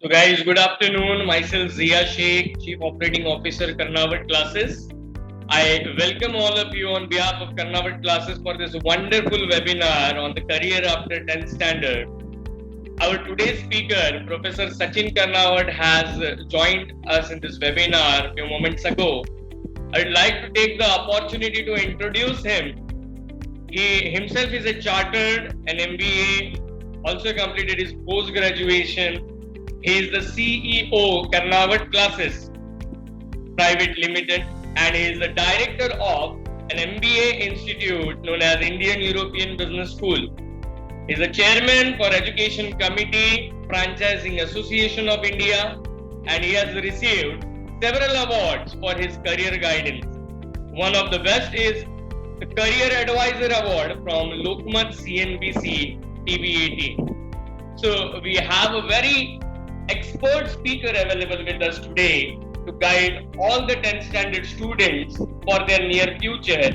So guys, good afternoon. Myself Zia Sheikh, Chief Operating Officer, Karnavati Classes. I welcome all of you on behalf of Karnavati Classes for this wonderful webinar on the career after 10th standard. Our today's speaker, Professor Sachin Karnawat, has joined us in this webinar a few moments ago. I'd like to take the opportunity to introduce him. He himself is a chartered, an MBA, also completed his post-graduation. He is the CEO, Karnawat Classes Private Limited, and he is the director of an MBA institute known as Indian European Business School. He is the chairman for Education Committee, Franchising Association of India, and he has received several awards for his career guidance. One of the best is the Career Advisor Award from Lokmat CNBC TV18. So we have a very expert speaker available with us today to guide all the 10th standard students for their near future.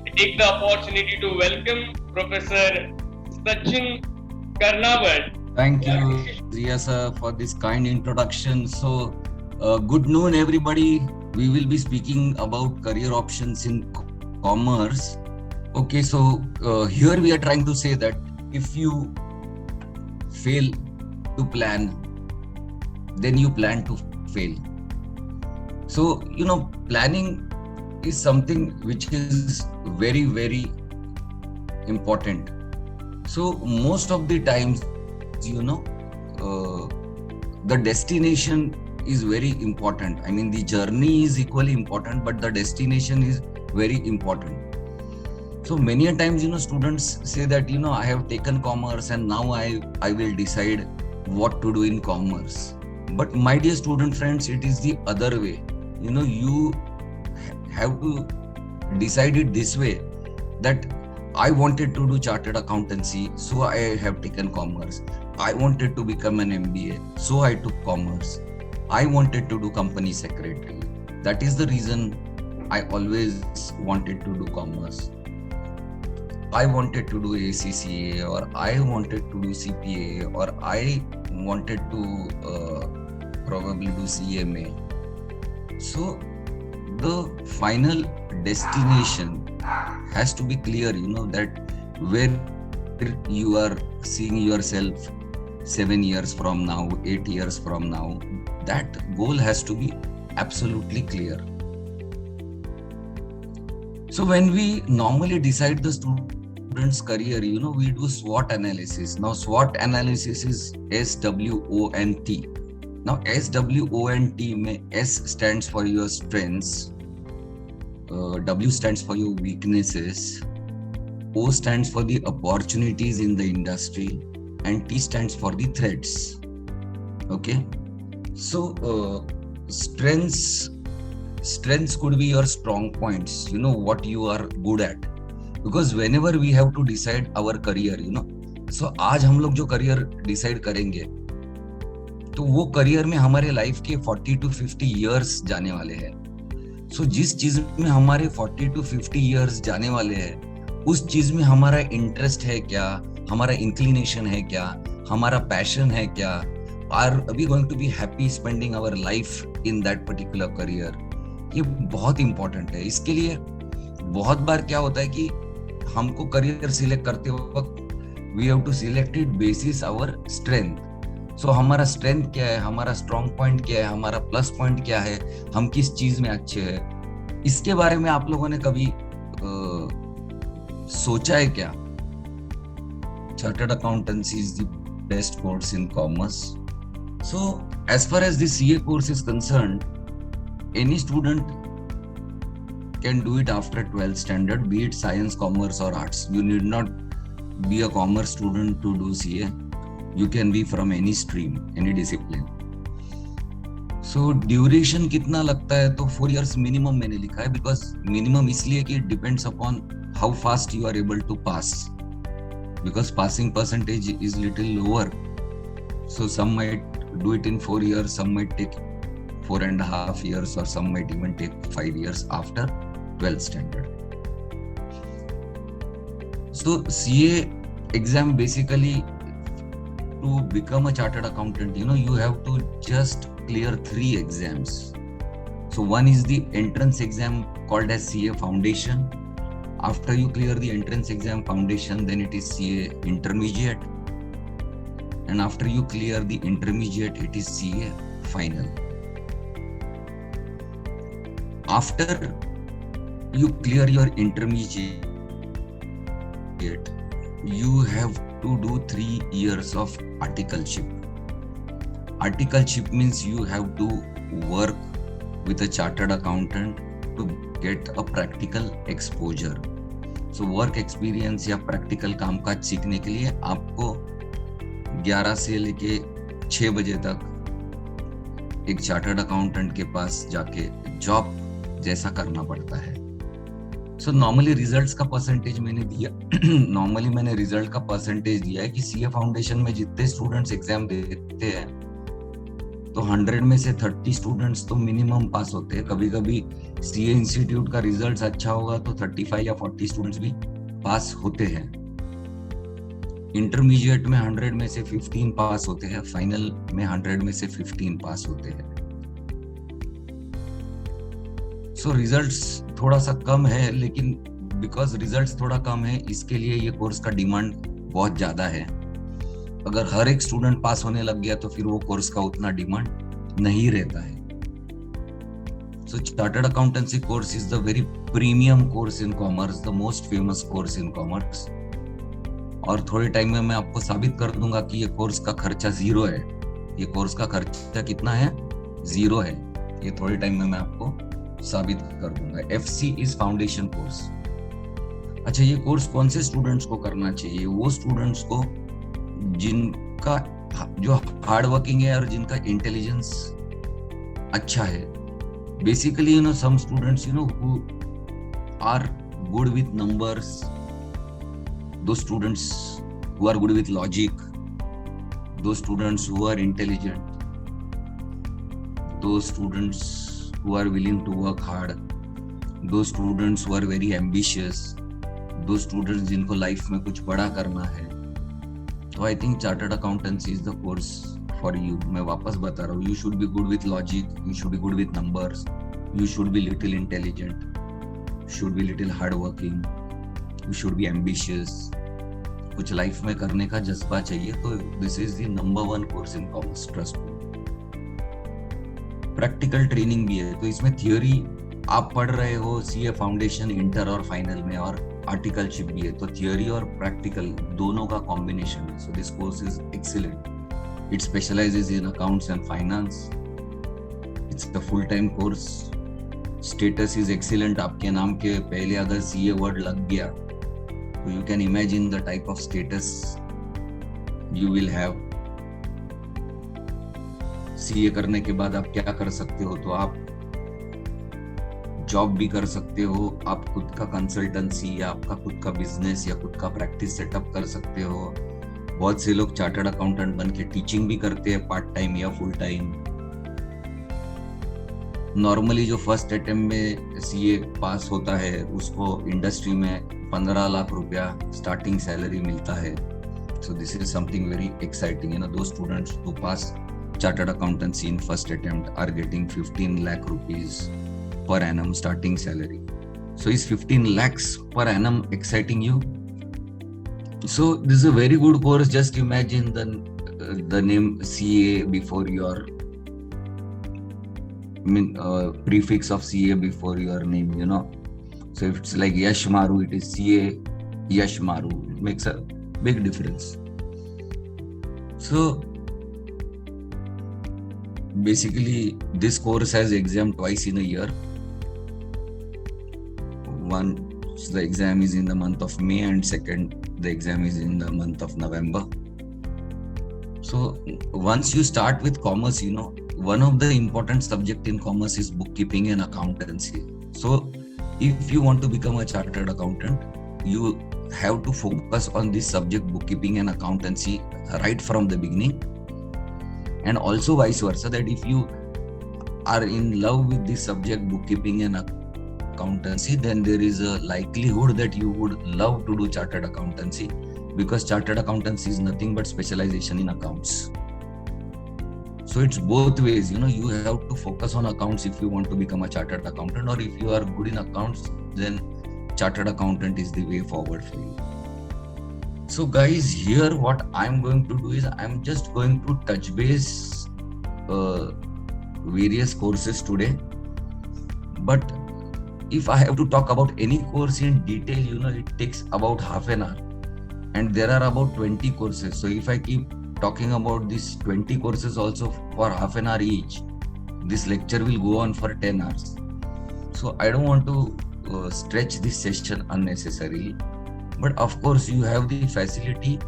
I take the opportunity to welcome Professor Sachin Karnawat. Thank you, Zia sir, for this kind introduction. So, good noon, everybody. We will be speaking about career options in commerce. Okay, so here we are trying to say that if you fail to plan, then you plan to fail. So, planning is something which is very, very important. So, most of the times, the destination is very important. I mean, the journey is equally important, but the destination is very important. So many a times, students say that, I have taken commerce and now I will decide what to do in commerce. But my dear student friends, it is the other way. You have to decide it this way, that I wanted to do chartered accountancy, so I have taken commerce. I wanted to become an MBA, so I took commerce. I wanted to do company secretary. That is the reason I always wanted to do commerce. I wanted to do ACCA, or I wanted to do CPA, or I wanted to probably do CMA. So the final destination has to be clear, that where you are seeing yourself 7 years from now, 8 years from now, that goal has to be absolutely clear. So when we normally decide the student's career, we do SWOT analysis. Now SWOT analysis is SWOT. Now SWOT, S stands for your strengths, W stands for your weaknesses, O stands for the opportunities in the industry, and T stands for the threats. Okay, so strengths could be your strong points, what you are good at. Because whenever we have to decide our career, so आज हम लोग जो career decide करेंगे, तो वो career में हमारे life के 40 to 50 years जाने वाले हैं. So जिस चीज में हमारे 40 to 50 years जाने वाले हैं, उस चीज में हमारा इंटरेस्ट है क्या, हमारा इंक्लिनेशन है क्या, हमारा पैशन है क्या, are we going to be happy spending our life in that particular career? ये बहुत इंपॉर्टेंट है. इसके लिए बहुत बार क्या होता है कि हमको करियर सिलेक्ट करते वक्त we have to select it basis our strength. So हमारा स्ट्रेंथ क्या है, हमारा स्ट्रॉन्ग पॉइंट क्या है, हमारा प्लस पॉइंट क्या है, हम किस चीज में अच्छे हैं, इसके बारे में आप लोगों ने कभी सोचा है क्या? Chartered accountancy is the best course in commerce. So as far as the CA course is concerned, any student can do it after 12th standard, be it science, commerce or arts. You need not be a commerce student to do CA. You can be from any stream, any discipline. So duration कितना लगता है, तो 4 years minimum मैंने लिखा है, because minimum इसलिए कि it depends upon how fast you are able to pass, because passing percentage is little lower. So some might do it in 4 years, some might take 4.5 years, or some might even take 5 years after 12th standard. So CA exam basically to become a chartered accountant, you have to just clear 3 exams. So one is the entrance exam called as CA Foundation. After you clear the entrance exam foundation, then it is CA Intermediate. And after you clear the intermediate, it is CA Final. After you clear your intermediate, you have to do 3 years of articleship. Articleship means you have to work with a chartered accountant to get a practical exposure. So work experience या practical कामकाज सीखने के लिए आपको 11 से लेके 6 बजे तक एक चार्टर्ड अकाउंटेंट के पास जाके जॉब जैसा करना पड़ता है. सो नॉर्मली रिजल्ट्स का परसेंटेज मैंने दिया मैंने रिजल्ट का परसेंटेज दिया है कि सीए फाउंडेशन में जितने स्टूडेंट्स एग्जाम देते हैं तो 100 में से 30 स्टूडेंट्स तो मिनिमम पास होते हैं. कभी कभी सीए इंस्टीट्यूट का रिजल्ट अच्छा होगा तो 35 या 40 स्टूडेंट्स भी पास होते हैं. इंटरमीडिएट में 100 में से 15 पास होते हैं, फाइनल में 100 में से 15 पास होते हैं. सो रिजल्ट्स थोड़ा सा कम है, लेकिन बिकॉज रिजल्ट्स थोड़ा कम है इसके लिए ये कोर्स का डिमांड बहुत ज्यादा है. अगर हर एक स्टूडेंट पास होने लग गया तो फिर वो कोर्स का उतना डिमांड नहीं रहता है. So chartered accountancy course is the very premium course in commerce, the most famous course in commerce. और थोड़े टाइम में मैं आपको साबित कर दूंगा कि ये कोर्स का खर्चा 0 है. ये कोर्स का खर्चा कितना है? 0 है. ये थोड़े टाइम में मैं आपको साबित कर दूंगा. FC is foundation course. अच्छा, ये कोर्स कौन से स्टूडेंट्स को करना चाहिए? वो स्टूडेंट्स को जिनका जो हार्ड वर्किंग है और जिनका इंटेलिजेंस अच्छा है. Basically some students who are good with numbers, those students who are good with logic, those students who are intelligent, those students who are willing to work hard, those students who are very ambitious, those students जिनको life में कुछ बड़ा करना है. तो I think chartered accountancy is the course for you. मैं वापस बता रहा हूँ, you should be good with logic, you should be good with numbers, you should be little intelligent, should be little hard working, you should be ambitious. कुछ life में करने का जज्बा चाहिए तो this is the number 1 course in commerce, trust me. Practical training भी है, तो इसमें थियोरी आप पढ़ रहे हो सीए फाउंडेशन, इंटर और फाइनल में, और आर्टिकलशिप भी है, तो थियोरी और प्रैक्टिकल दोनों का कॉम्बिनेशन है. So this course is excellent. It specialises in accounts and finance. It's the full time course. Status is excellent. आपके नाम के पहले अगर सीए वर्ड लग गया तो you can imagine the type of status you will have. CA करने के बाद आप क्या कर सकते हो? तो आप जॉब भी कर सकते हो, आप खुद का कंसल्टेंसी या आपका खुद का बिजनेस या खुद का प्रैक्टिस सेटअप कर सकते हो. बहुत से लोग चार्टर्ड अकाउंटेंट बन के टीचिंग भी करते हैं, पार्ट टाइम या फुल टाइम. नॉर्मली जो फर्स्ट अटेम्प्ट में सीए पास होता है उसको इंडस्ट्री में 15 लाख रुपया स्टार्टिंग सैलरी मिलता है. So this is something very exciting. दो students who pass chartered accountancy in first attempt are getting 15 lakh rupees per annum starting salary. So is 15 lakhs per annum exciting you? So this is a very good course. Just imagine the name CA before your prefix of CA before your name, So if it's like Yash Maru, it is CA Yash Maru. It makes a big difference. So basically this course has exam twice in a year. Once the exam is in the month of May and second the exam is in the month of November. So once you start with commerce, one of the important subject in commerce is bookkeeping and accountancy. So if you want to become a chartered accountant, you have to focus on this subject, bookkeeping and accountancy, right from the beginning. And also vice versa, that if you are in love with this subject, bookkeeping and accountancy, then there is a likelihood that you would love to do chartered accountancy. because chartered accountancy is nothing but specialization in accounts. So it's both ways, you know, you have to focus on accounts if you want to become a chartered accountant, or if you are good in accounts, then chartered accountant is the way forward for you. So guys, here what I'm going to do is I'm just going to touch base various courses today. But if I have to talk about any course in detail, you know, it takes about half an hour, and there are about 20 courses. So if I keep talking about these 20 courses also for half an hour each, this lecture will go on for 10 hours. So I don't want to stretch this session unnecessarily. But of course, you have the facility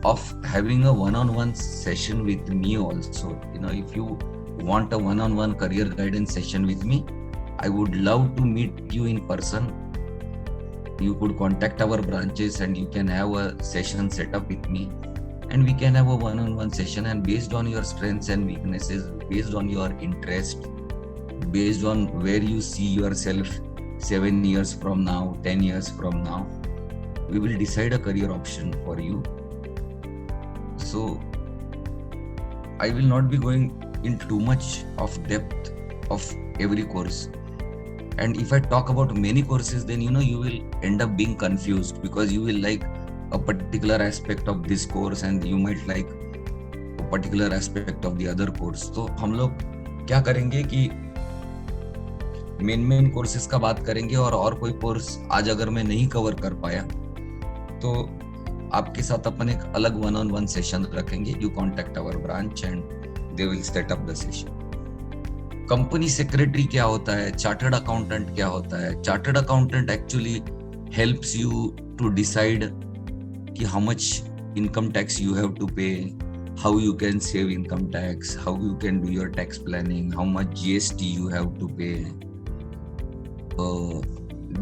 of having a one-on-one session with me also. You know, if you want a one-on-one career guidance session with me, I would love to meet you in person. You could contact our branches and you can have a session set up with me, and we can have a one-on-one session, and based on your strengths and weaknesses, based on your interest, based on where you see yourself 7 years from now, 10 years from now, we will decide a career option for you. So I will not be going in too much of depth of every course. And if I talk about many courses, then you know, you will end up being confused, because you will like a particular aspect of this course and you might like a particular aspect of the other course. तो हम लोग क्या करेंगे कि main courses का बात करेंगे, और कोई कोर्स आज अगर मैं नहीं कवर कर पाया तो आपके साथ अपन एक अलग one-on-one सेशन रखेंगे. You contact our branch and they will set up the session. Company secretary क्या होता है, चार्टर्ड अकाउंटेंट क्या होता है? Chartered accountant actually helps you to decide कि how much income tax you have to pay, how you can save income tax, how you can do your tax planning, how much GST you have to pay.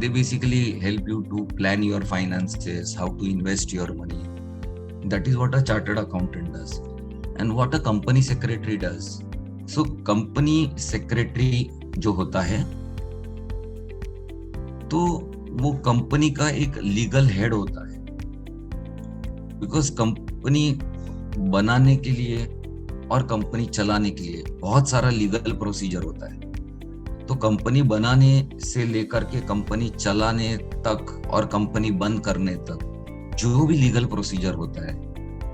They basically help you to plan your finances, how to invest your money. That is what a chartered accountant does. And what a company secretary does. So company secretary जो होता है, तो वो company का एक legal head होता है. Because company बनाने के लिए और कंपनी चलाने के लिए बहुत सारा लीगल प्रोसीजर होता है. तो कंपनी बनाने से लेकर के कंपनी चलाने तक और कंपनी बंद करने तक जो भी लीगल प्रोसीजर होता है,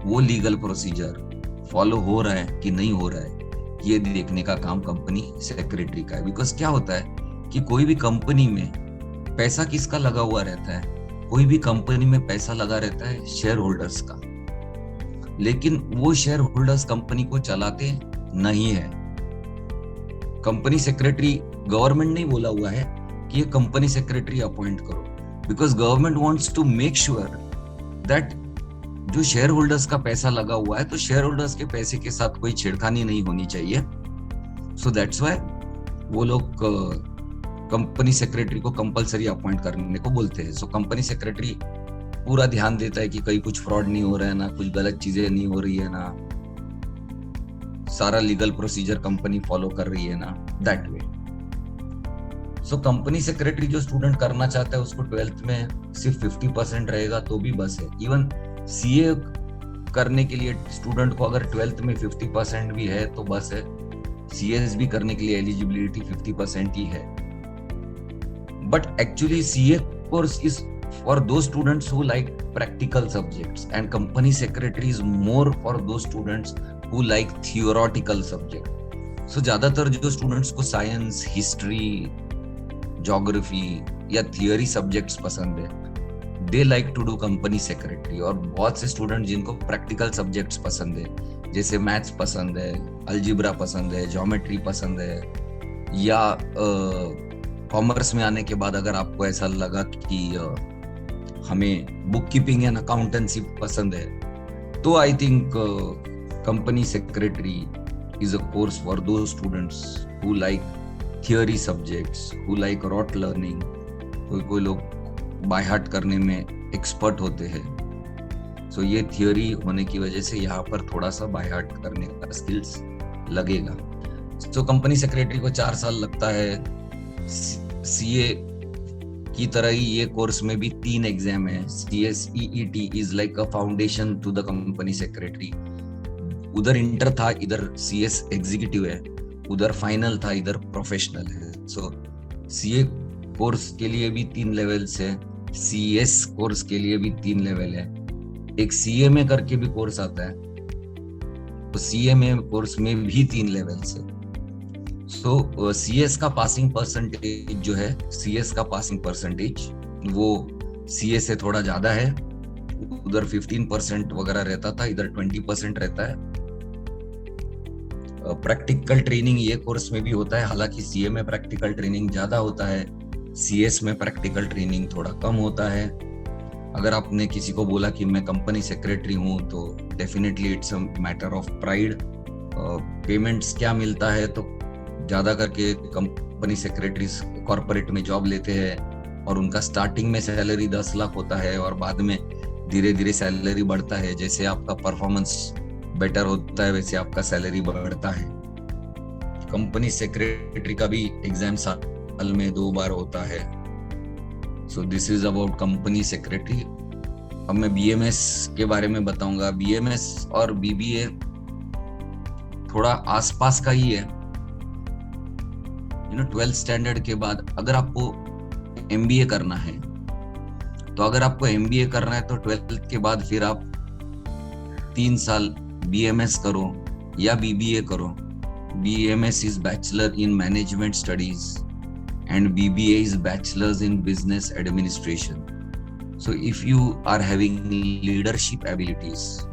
वो लीगल प्रोसीजर फॉलो हो रहा है कि नहीं हो रहा है, ये देखने का काम कंपनी सेक्रेटरी का है. बिकॉज क्या होता है कि कोई भी कंपनी में पैसा किसका लगा हुआ रहता है? कोई भी कंपनी में पैसा लगा रहता है शेयर होल्डर्स का, लेकिन वो शेयर होल्डर्स कंपनी को चलाते नहीं है. कंपनी सेक्रेटरी, गवर्नमेंट नहीं बोला हुआ है कि ये कंपनी सेक्रेटरी अपॉइंट करो, because government wants to make sure that जो शेयर होल्डर्स का पैसा लगा हुआ है, तो शेयर होल्डर्स के पैसे के साथ कोई छेड़खानी नहीं होनी चाहिए. सो दैट्स व्हाई वो लोग कंपनी सेक्रेटरी को कंपलसरी अपॉइंट करने को बोलते हैं. सो कंपनी सेक्रेटरी पूरा ध्यान देता है कि कहीं कुछ फ्रॉड नहीं हो रहा है ना, कुछ गलत चीजें नहीं हो रही है ना, सारा लीगल प्रोसीजर कंपनी फॉलो कर रही है ना, that way. So company secretary जो स्टूडेंट करना चाहता है उसको 12th में सिर्फ 50% रहेगा तो भी बस है. इवन सीए करने के लिए स्टूडेंट को अगर 12th में 50% भी है तो बस है. सीएस भी करने के लिए एलिजिबिलिटी 50% ही है. But actually CA course is for those students who like practical subjects, and company secretary is more for those students who like theoretical subject. So ज्यादातर जो students को science, history, geography या theory subjects पसंद है, they like to do company secretary. और बहुत से students जिनको practical subjects पसंद है, जैसे maths पसंद है, algebra पसंद है, geometry पसंद है, या कॉमर्स में आने के बाद अगर आपको ऐसा लगा कि हमें बुक कीपिंग एंड अकाउंटेंसी पसंद है, तो I think company secretary is a course for those students who like theory subjects, who like rote learning. कोई लोग बाय हार्ट करने में एक्सपर्ट होते हैं. सो ये थियोरी होने की वजह से यहाँ पर थोड़ा सा बाय हार्ट करने का स्किल्स लगेगा. सो कंपनी सेक्रेटरी को 4 साल लगता है, सीए की तरह ही ये कोर्स में भी 3 एग्जाम है. CSEET is like a foundation to the company secretary. उधर इंटर था, इधर CS एग्जीक्यूटिव है, उधर फाइनल था, इधर प्रोफेशनल है. सो CA कोर्स के लिए भी 3 लेवल्स है, CS कोर्स के लिए भी 3 लेवल है. एक CMA करके भी कोर्स आता है, तो CMA कोर्स में भी 3 लेवल्स है. सो CS का पासिंग परसेंटेज जो है, CS का पासिंग परसेंटेज वो CA से थोड़ा ज्यादा है. उधर 15% वगैरह रहता था, इधर 20% रहता है. प्रैक्टिकल ट्रेनिंग ये कोर्स में भी होता है, हालांकि CA में प्रैक्टिकल ट्रेनिंग ज्यादा होता है, CS में प्रैक्टिकल ट्रेनिंग थोड़ा कम होता है. अगर आपने किसी को बोला कि मैं कंपनी सेक्रेटरी हूँ, तो definitely it's a matter of pride. Payments क्या मिलता है, तो ज्यादा करके कंपनी सेक्रेटरीज कॉर्पोरेट में जॉब लेते हैं और उनका स्टार्टिंग में सैलरी 10 लाख होता है और बाद में धीरे धीरे सैलरी बढ़ता है. जैसे आपका परफॉर्मेंस बेटर होता है वैसे आपका सैलरी बढ़ता है. कंपनी सेक्रेटरी का भी एग्जाम साल में 2 बार होता है. So this is about company secretary. अब मैं BMS के बारे में बताऊंगा. BMS और BBA थोड़ा आसपास का ही है. 12th स्टैंडर्ड के बाद अगर आपको MBA करना है, तो अगर आपको MBA करना है तो 12th के बाद फिर आप 3 साल BMS करो या BBA करो. BMS is Bachelor in Management Studies and BBA is Bachelor's in Business Administration. So if you are having leadership abilities,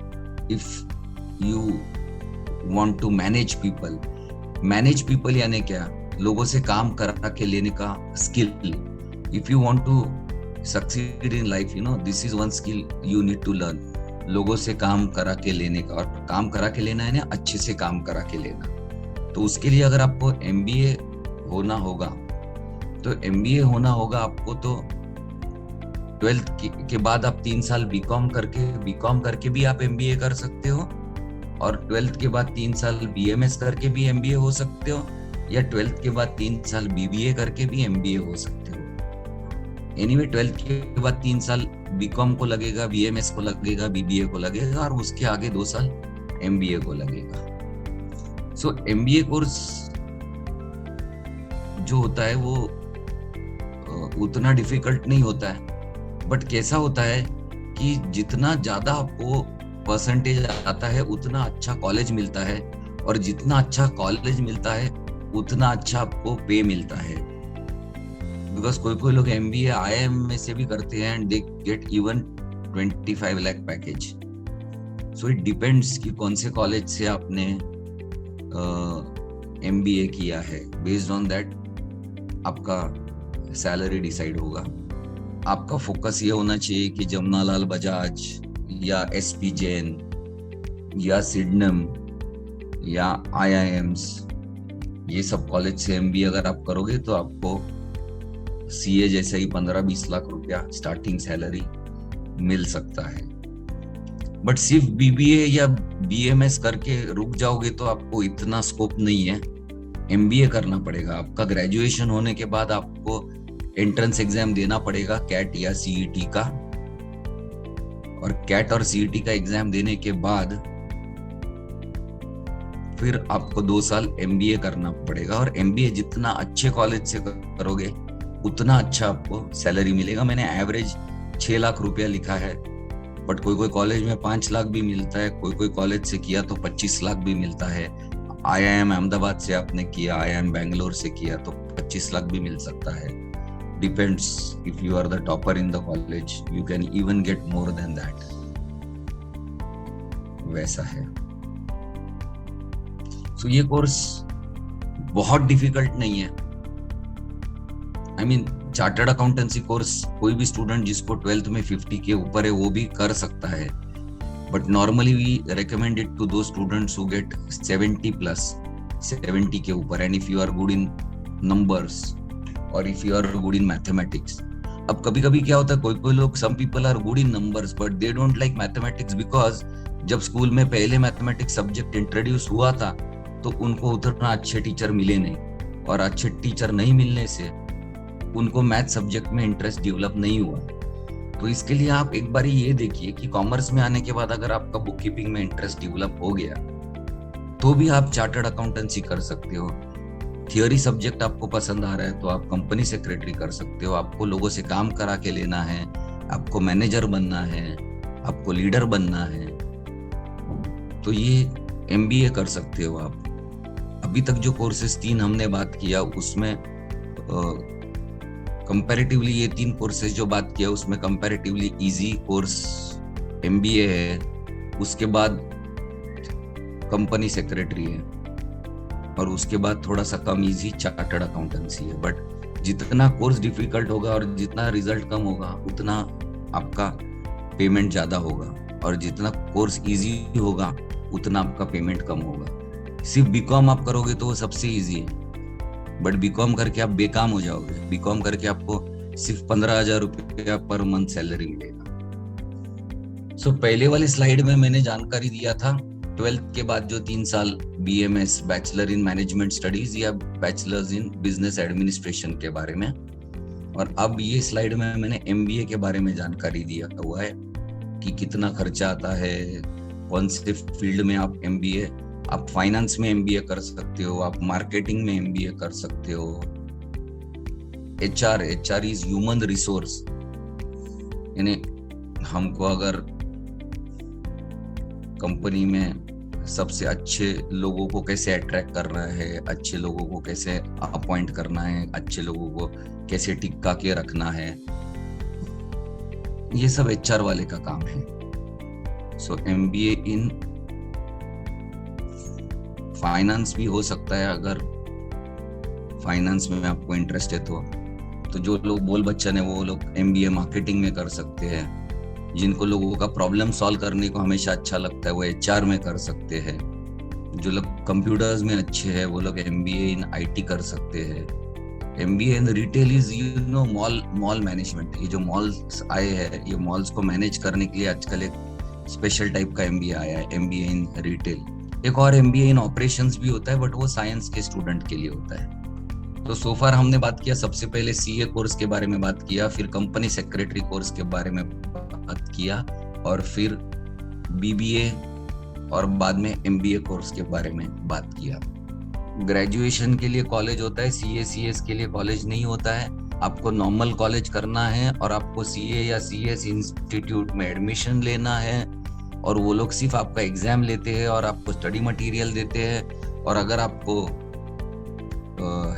if you want to manage people यानी क्या, लोगों से काम करा के लेने का skill. If you want to succeed in life, this is one skill you need to learn. लोगों से काम करा के लेने का, और काम करा के लेना है ना, अच्छे से काम करा के लेना. तो उसके लिए अगर आपको MBA होना होगा, तो MBA होना होगा आपको. तो 12th के बाद आप 3 साल BCom करके भी आप MBA कर सकते हो, और 12th के बाद 3 साल BMS करके भी MBA हो सकते हो, या 12th के बाद 3 साल BBA करके भी MBA हो सकते हो. एनीवे 12th के बाद 3 साल BCom को लगेगा, BMS को लगेगा, BBA को लगेगा, और उसके आगे 2 साल MBA को लगेगा. सो MBA कोर्स जो होता है वो उतना डिफिकल्ट नहीं होता है, बट कैसा होता है कि जितना ज्यादा आपको परसेंटेज आता है उतना अच्छा कॉलेज मिलता है, और जितना अच्छा कॉलेज मिलता है उतना अच्छा आपको पे मिलता है. बिकॉज कोई लोग MBA IIM में से भी करते हैं and they get even 25 lakh package. So it depends कि कौन से कॉलेज से आपने MBA किया है. बेस्ड ऑन दैट आपका सैलरी डिसाइड होगा. आपका फोकस ये होना चाहिए कि जमनालाल बजाज या SP जैन या सिडनम या IIMs, ये सब कॉलेज से MBA अगर आप करोगे तो आपको CA जैसे ही 15-20 लाख रुपया स्टार्टिंग सैलरी मिल सकता है. बट सिर्फ BBA या BMS करके रुक जाओगे तो आपको इतना स्कोप नहीं है. MBA करना पड़ेगा. आपका ग्रेजुएशन होने के बाद आपको एंट्रेंस एग्जाम देना पड़ेगा, CAT या CET का, और CAT और CET का एग्जाम देने के बाद फिर आपको 2 साल MBA करना पड़ेगा. और MBA जितना अच्छे कॉलेज से करोगे उतना अच्छा आपको सैलरी मिलेगा. मैंने एवरेज 6 लाख रुपया लिखा है, बट कोई कॉलेज में 5 लाख भी मिलता है, कोई कॉलेज से किया तो 25 लाख भी मिलता है. IIM अहमदाबाद से आपने किया, IIM बैंगलोर से किया तो 25 लाख भी मिल सकता है. Depends. If you are the topper in the college you can even get more than that. वैसा है. सो ये कोर्स बहुत डिफिकल्ट नहीं है. I mean chartered accountancy course कोई भी स्टूडेंट जिसको 12th में 50 के ऊपर है वो भी कर सकता है, but normally we recommend it to those students who get 70 plus, 70 के ऊपर, and if you are good in numbers और if you are good in mathematics. अब कभी कभी क्या होता है, कोई लोग, some people are good in numbers but they don't like mathematics, because जब स्कूल में पहले मैथमेटिक्स सब्जेक्ट इंट्रोड्यूस हुआ था तो उनको उतना अच्छे टीचर मिले नहीं, और अच्छे टीचर नहीं मिलने से उनको मैथ सब्जेक्ट में इंटरेस्ट डेवलप नहीं हुआ। तो इसके लिए आप एक बार ये देखिए कि कॉमर्स में आने के बाद अगर आपका बुक कीपिंग में इंटरेस्ट डेवलप हो गया तो भी आप चार्टर्ड अकाउंटेंसी कर सकते हो। थियोरी सब्जेक्ट आपको पसंद आ रहा है तो आप कंपनी सेक्रेटरी कर सकते हो। आपको लोगों से काम करा के लेना है, आपको मैनेजर बनना है, आपको लीडर बनना है, तो ये एमबीए कर सकते हो आप। अभी तक जो कोर्सेज 3 हमने बात किया उसमें कंपैरेटिवली ये 3 कोर्सेज जो बात किया उसमें कंपैरेटिवली इजी कोर्स एमबीए है, उसके बाद कंपनी सेक्रेटरी है, और उसके बाद थोड़ा सा कम इजी चार्टर्ड अकाउंटेंसी है। बट जितना कोर्स डिफिकल्ट होगा और जितना रिजल्ट कम होगा उतना आपका पेमेंट ज्यादा होगा, और जितना कोर्स इजी होगा उतना आपका पेमेंट कम होगा। सिर्फ बीकॉम आप करोगे तो वो सबसे इजी है, बट बीकॉम करके आप बेकाम हो जाओगे। बीकॉम करके आपको सिर्फ 15,000 रुपया पर मंथ सैलरी मिलेगा। सो पहले वाली स्लाइड में मैंने जानकारी दिया था 12th के बाद जो 3 साल BMS bachelor in management studies या बैचलर्स इन बिजनेस एडमिनिस्ट्रेशन के बारे में, और अब ये स्लाइड में मैंने MBA के बारे में जानकारी दिया हुआ है कि कितना खर्चा आता है, कौन से फील्ड में आप MBA, आप फाइनेंस में MBA कर सकते हो, आप मार्केटिंग में MBA कर सकते हो। HR इज ह्यूमन रिसोर्स, यानी हमको अगर कंपनी में सबसे अच्छे लोगों को कैसे अट्रैक्ट करना है, अच्छे लोगों को कैसे अपॉइंट करना है, अच्छे लोगों को कैसे टिका के रखना है, ये सब HR वाले का काम है। सो MBA इन फाइनेंस भी हो सकता है अगर फाइनेंस में आपको इंटरेस्ट है तो जो लोग बोल बच्चन है वो लोग MBA मार्केटिंग में कर सकते हैं। जिनको लोगों का प्रॉब्लम सॉल्व करने को हमेशा अच्छा लगता है वो HR में कर सकते हैं। जो लोग कंप्यूटर्स में अच्छे हैं वो लोग MBA इन IT कर सकते हैं। MBA in retail is mall management. ये जो मॉल्स आए हैं, ये मॉल्स को मैनेज करने के लिए आजकल एक स्पेशल टाइप का MBA आया है, MBA इन रिटेल। एक और MBA इन ऑपरेशंस भी होता है, बट वो साइंस के स्टूडेंट के लिए होता है। तो सोफार हमने बात किया, सबसे पहले CA कोर्स के बारे में बात किया, फिर कंपनी सेक्रेटरी कोर्स के बारे में बात किया, और फिर BBA और बाद में MBA कोर्स के बारे में बात किया। ग्रेजुएशन के लिए कॉलेज होता है, CA CS के लिए कॉलेज नहीं होता है। आपको नॉर्मल कॉलेज करना है और आपको CA या CS इंस्टीट्यूट में एडमिशन लेना है, और वो लोग सिर्फ आपका एग्जाम लेते हैं और आपको स्टडी मटेरियल देते हैं। और अगर आपको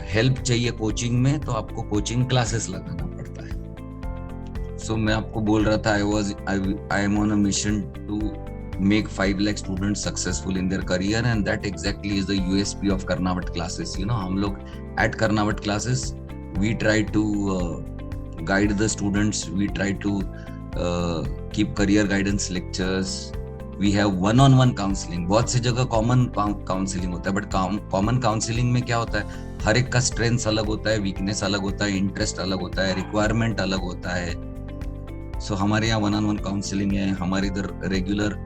हेल्प चाहिए कोचिंग में तो आपको कोचिंग क्लासेस लगाना पड़ता है। सो मैं आपको बोल रहा था I am on a mission to make 5 lakh students successful in their career, and that exactly is the USP of Karnavati classes. हम लोग at Karnavati classes we try to guide the students, we try to keep career guidance lectures, we have one-on-one counseling. बहुत सी जगह common counselling होता है, but common counselling में क्या होता है, हर एक का स्ट्रेंथ अलग होता है, वीकनेस अलग होता है, इंटरेस्ट अलग होता है, रिक्वायरमेंट अलग होता है। सो हमारे यहाँ one-on-one काउंसलिंग है। हमारे इधर रेगुलर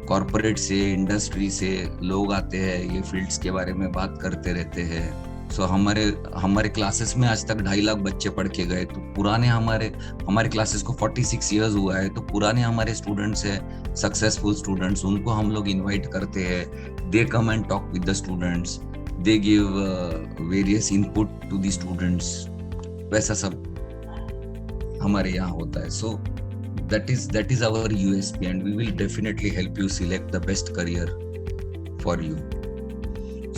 कॉर्पोरेट से, इंडस्ट्री से लोग आते हैं, ये फील्ड्स के बारे में बात करते रहते हैं। सो हमारे क्लासेस में आज तक 2.5 लाख बच्चे पढ़ के गए। तो पुराने हमारे क्लासेस को 46 इयर्स हुआ है, तो पुराने हमारे स्टूडेंट्स हैं, सक्सेसफुल स्टूडेंट्स, उनको हम लोग इनवाइट करते हैं। They come and talk with the students, they give various input to the students. वैसा सब हमारे यहाँ होता है। सो that is our USP, and we will definitely help you select the best career for you.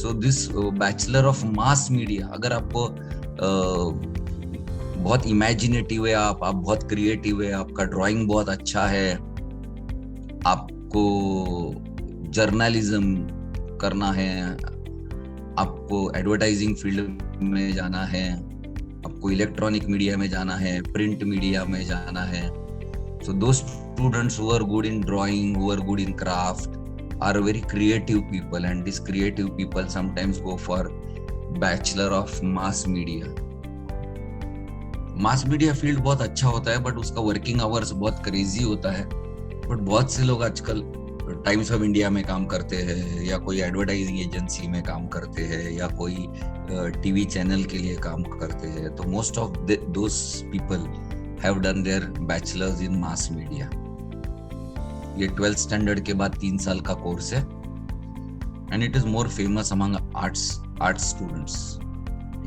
So this bachelor of mass media, अगर आपको बहुत imaginative है, आप बहुत क्रिएटिव है, आपका ड्राइंग बहुत अच्छा है, आपको जर्नलिज्म करना है, आपको एडवर्टाइजिंग फील्ड में जाना है, आपको इलेक्ट्रॉनिक मीडिया में जाना है, प्रिंट मीडिया में जाना है, so those students who are good in drawing, who are good in craft, are very creative people, and these creative people sometimes go for bachelor of mass media. mass media field बहुत अच्छा होता है, but उसका working hours बहुत crazy होता है। But बहुत से लोग आजकल टाइम्स ऑफ इंडिया में काम करते हैं, या कोई एडवर्टाइजिंग एजेंसी में काम करते हैं, या कोई टीवी चैनल के लिए काम करते हैं, तो most of those people have done their bachelors in mass media. ये 12th स्टैंडर्ड के बाद 3 साल का कोर्स है, and it is more famous among arts students.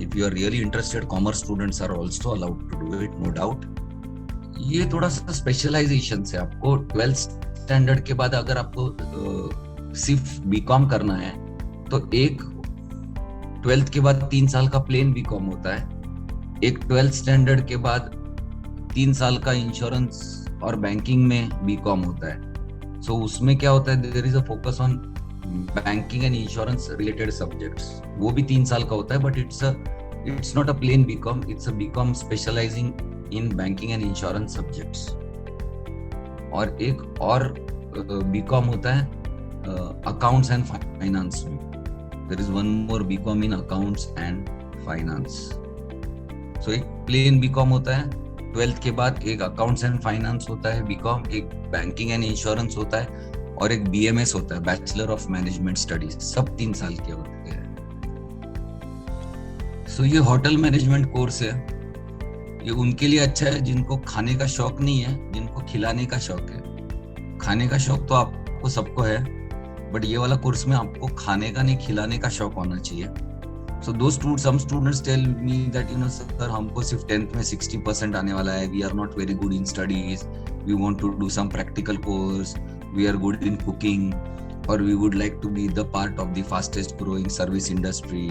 If you are really interested, commerce students are also allowed to do it, no doubt. ये थोड़ा सा specialisation से आपको 12th स्टैंडर्ड के बाद अगर आपको सिर्फ बीकॉम करना है तो एक 12th के बाद 3 साल का प्लेन बीकॉम होता है, एक 12th स्टैंडर्ड के बाद 3 साल का इंश्योरेंस और बैंकिंग में बीकॉम होता है। सो उसमें क्या होता है, there is a focus on banking and insurance related subjects, वो भी 3 साल का होता है, but it's not a plain BCom, it's a BCom specialising in banking and insurance subjects. और एक और बीकॉम होता है अकाउंट्स एंड फाइनेंस में, there is one more BCom in accounts and finance. So एक प्लेन बीकॉम होता है 12th के बाद, एक अकाउंट्स एंड फाइनेंस होता है बीकॉम, एक बैंकिंग एंड इंश्योरेंस होता है, और एक BMS होता है, बैचलर ऑफ मैनेजमेंट स्टडीज। सब 3 साल के होते हैं। सो ये होटल मैनेजमेंट कोर्स है, ये उनके लिए अच्छा है जिनको खाने का शौक नहीं है, जिनको खिलाने का शौक है। खाने का शौक तो आपको सबको है, बट ये वाला कोर्स में आपको खाने का नहीं, खिलाने का शौक होना चाहिए। So though some students tell me that sir हमको सिर्फ 10th में 60% आने वाला है, we are not very good in studies, we want to do some practical course, we are good in cooking, और we would like to be the part of the fastest growing service industry.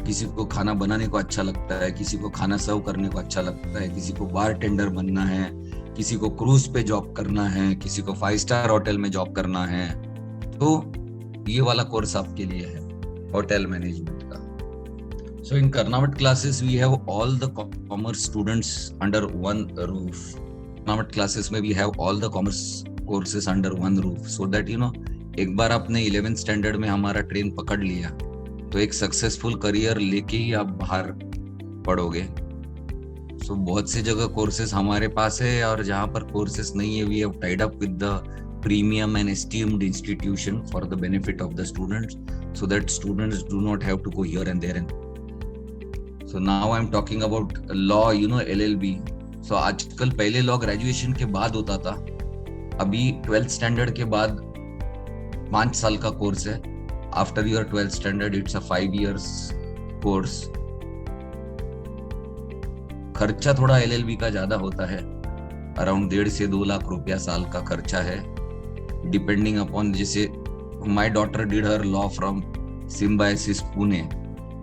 किसी को खाना बनाने को अच्छा लगता है, किसी को खाना सर्व करने को अच्छा लगता है, किसी को बार टेंडर बनना है, किसी को क्रूज पे जॉब करना है, किसी को 5 स्टार होटल में जॉब करना है। तो ये वाला कोर्स आपके लिए है होटल मैनेजमेंट का। So in Karnawat classes we have all the commerce students under one roof. Karnawat classes में we have all the commerce courses under one roof, so that एक बार आपने 11th स्टैंडर्ड में हमारा ट्रेन पकड़ लिया तो एक सक्सेसफुल करियर लेके ही आप बाहर पढ़ोगे। सो बहुत सी जगह कोर्सेज हमारे पास है, और जहाँ पर कोर्सेज नहीं है, we have tied up with the premium and esteemed institution for the benefit of the students, so that students do not have to go here and there. So now I am talking about law, LLB। सो आजकल पहले law graduation के बाद होता था, अभी 12th standard के बाद 5 साल का कोर्स है। After your 12th standard, it's a 5 years course. खर्चा थोड़ा LLB का ज्यादा होता है, अराउंड 1.5 से 2 लाख रुपया साल का खर्चा है, डिपेंडिंग अपॉन, जैसे my daughter did her law from Symbiosis Pune.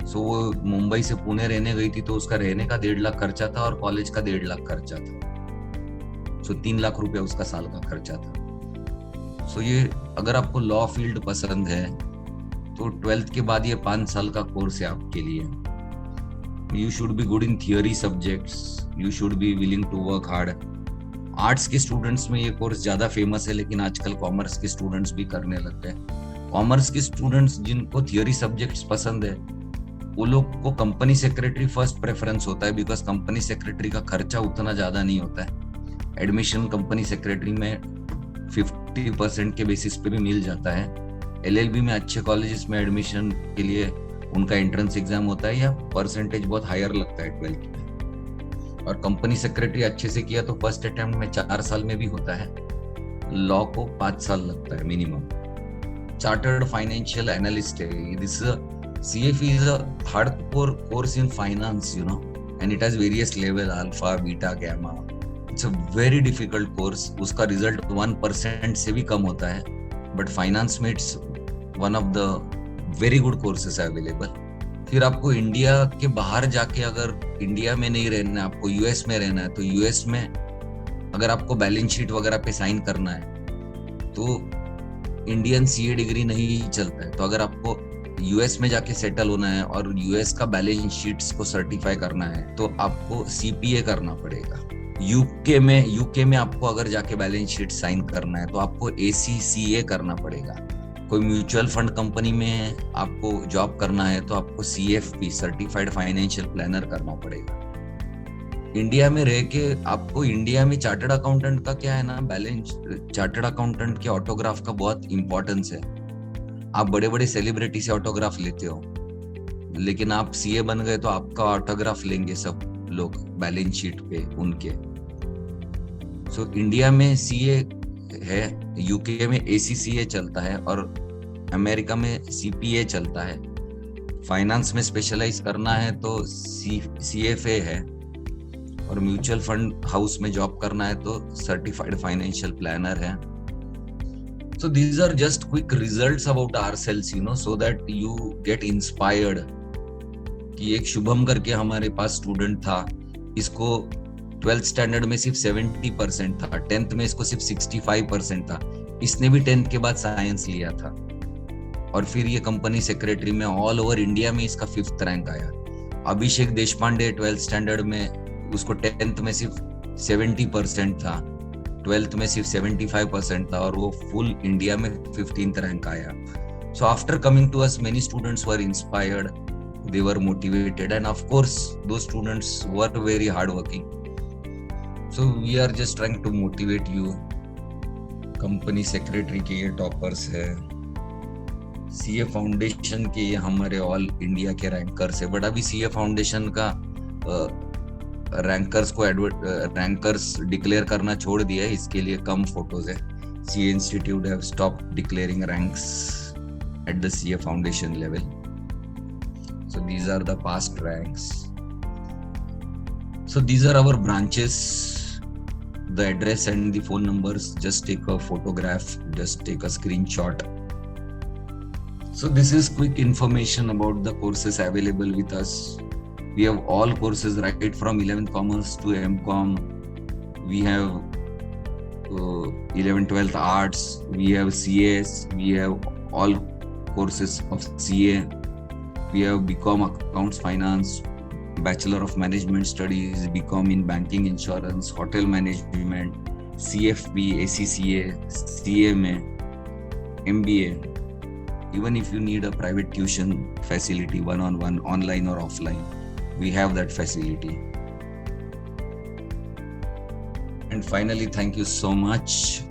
So वो मुंबई से पुणे रहने गई थी, तो उसका रहने का 1.5 लाख खर्चा था और कॉलेज का 1.5 लाख खर्चा था। सो 3 लाख रुपया उसका साल का खर्चा था। सो ये अगर आपको लॉ फील्ड पसंद है तो 12th के बाद ये 5 साल का कोर्स है आपके लिए। You should be good in theory subjects, you should be willing to work hard. Arts के स्टूडेंट्स में ये कोर्स ज्यादा फेमस है, लेकिन आजकल कॉमर्स के स्टूडेंट्स भी करने लग गए। कॉमर्स के स्टूडेंट्स जिनको थियोरी सब्जेक्ट्स पसंद है, वो लोग को कंपनी सेक्रेटरी फर्स्ट प्रेफरेंस होता है, बिकॉज कंपनी सेक्रेटरी का खर्चा उतना ज्यादा नहीं होता है। एडमिशन कंपनी सेक्रेटरी में 50% के बेसिस पे भी मिल जाता है। LLB में अच्छे कॉलेजेस में एडमिशन के लिए उनका एंट्रेंस एग्जाम होता है, या परसेंटेज बहुत हायर लगता है 12th में। और कंपनी सेक्रेटरी अच्छे से किया तो फर्स्ट अटेम्प्ट में 4 साल में भी होता है, लॉ को 5 साल लगता है मिनिमम। चार्टर्ड फाइनेंशियल एनालिस्ट है, this CFE is a hardcore course in finance, and it has various level, alpha, beta, gamma. It's a very difficult course. उसका रिजल्ट 1% से भी कम होता है, बट फाइनेंस में it's one of the very good courses है available. फिर आपको India के बाहर जाके, अगर इंडिया में नहीं रहना है, आपको US में रहना है, तो US में अगर आपको बैलेंस शीट वगैरह पे साइन करना है तो इंडियन CA डिग्री नहीं चलता है। तो अगर आपको US में जाके सेटल होना है और US का बैलेंस शीट्स को सर्टिफाई करना है तो आपको CPA करना पड़ेगा। यूके में आपको अगर जाके बैलेंस शीट साइन करना है तो आपको ACCA करना पड़ेगा। कोई म्यूचुअल फंड कंपनी में आपको जॉब करना है तो आपको CFP सर्टिफाइड फाइनेंशियल प्लानर करना पड़ेगा। इंडिया में रह के आपको इंडिया में चार्टर्ड अकाउंटेंट का क्या है ना, बैलेंस, चार्टर्ड अकाउंटेंट के ऑटोग्राफ का बहुत इंपॉर्टेंस है। आप बड़े बड़े सेलिब्रिटी से ऑटोग्राफ लेते हो, लेकिन आप सीए बन गए तो आपका ऑटोग्राफ लेंगे सब लोग बैलेंस शीट पे उनके। सो इंडिया में सीए है, यूके में एसीसीए चलता है और अमेरिका में सीपीए चलता है। फाइनेंस में स्पेशलाइज करना है तो सीएफए है, और म्यूचुअल फंड हाउस में जॉब करना है तो सर्टिफाइड फाइनेंशियल प्लानर है। So these are just quick results about ourselves, you know, so that you get inspired. कि एक शुभम करके हमारे पास स्टूडेंट था, इसको 12th स्टैंडर्ड में सिर्फ 70% था, 10th में इसको सिर्फ 65% था। इसने भी 10th के बाद साइंस लिया था, और फिर ये कंपनी सेक्रेटरी में ऑल ओवर इंडिया में इसका 5th रैंक आया। अभिषेक देशपांडे 12th स्टैंडर्ड में, उसको 10th में सिर्फ 70% था, 12th में सिर्फ 75% था, और वो फुल इंडिया में 15th रैंक आया। So after coming to us, many students were inspired, they were motivated, and of course those students were very hardworking. So we are just trying to motivate you. Company secretary के ये toppers है, CA foundation के ये हमारे all India के rankers है। But अभी CA foundation का रैंकर्स को रैंकर्स डिक्लेयर करना छोड़ दिया है, इसके लिए कम फोटोज है। CA institute have stop declaring ranks at the CA foundation level. So these are the past ranks. So these are our branches, the address and the phone numbers. Just take a photograph, just take a screenshot. So this is quick information about the courses available with us. We have all courses right from 11th Commerce to MCom. We have 11th 12th Arts. We have CAS. We have all courses of CA. We have BCom Accounts Finance, Bachelor of Management Studies, BCom in Banking Insurance, Hotel Management, CFP, ACCA, CMA, MBA. Even if you need a private tuition facility, one-on-one, online or offline, we have that facility. And finally, thank you so much